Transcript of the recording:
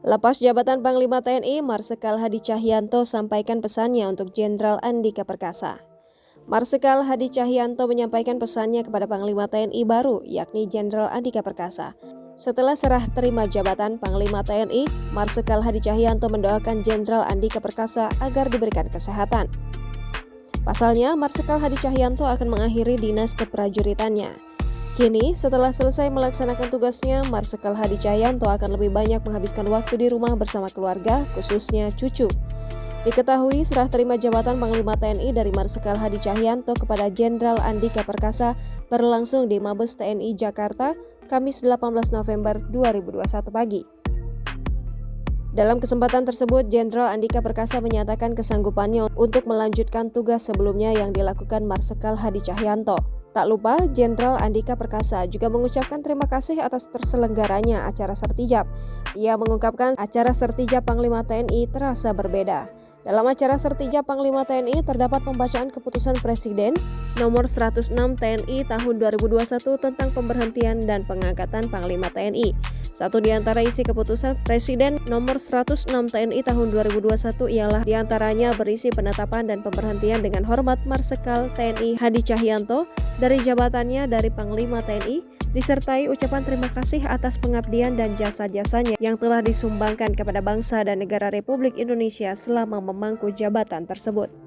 Lepas jabatan Panglima TNI, Marsikal Hadi Cahyanto sampaikan pesannya untuk Jenderal Andika Perkasa. Marsikal Hadi Cahyanto menyampaikan pesannya kepada Panglima TNI baru, yakni Jenderal Andika Perkasa. Setelah serah terima jabatan Panglima TNI, Marsikal Hadi Cahyanto mendoakan Jenderal Andika Perkasa agar diberikan kesehatan. Pasalnya, Marsikal Hadi Cahyanto akan mengakhiri dinas keprajuritannya. Kini, setelah selesai melaksanakan tugasnya, Marsikal Hadi Cahyanto akan lebih banyak menghabiskan waktu di rumah bersama keluarga, khususnya cucu. Diketahui serah terima jabatan Panglima TNI dari Marsikal Hadi Cahyanto kepada Jenderal Andika Perkasa berlangsung di Mabes TNI Jakarta, Kamis 18 November 2021 pagi. Dalam kesempatan tersebut, Jenderal Andika Perkasa menyatakan kesanggupannya untuk melanjutkan tugas sebelumnya yang dilakukan Marsikal Hadi Cahyanto. Tak lupa, Jenderal Andika Perkasa juga mengucapkan terima kasih atas terselenggaranya acara Sertijab. Ia mengungkapkan acara Sertijab Panglima TNI terasa berbeda. Dalam acara Sertijab Panglima TNI terdapat pembacaan keputusan Presiden nomor 106 TNI tahun 2021 tentang pemberhentian dan pengangkatan Panglima TNI. Satu di antara isi keputusan Presiden nomor 106 TNI tahun 2021 ialah diantaranya berisi penetapan dan pemberhentian dengan hormat Marsikal TNI Hadi Cahyanto dari jabatannya dari Panglima TNI, disertai ucapan terima kasih atas pengabdian dan jasa-jasanya yang telah disumbangkan kepada bangsa dan negara Republik Indonesia selama memangku jabatan tersebut.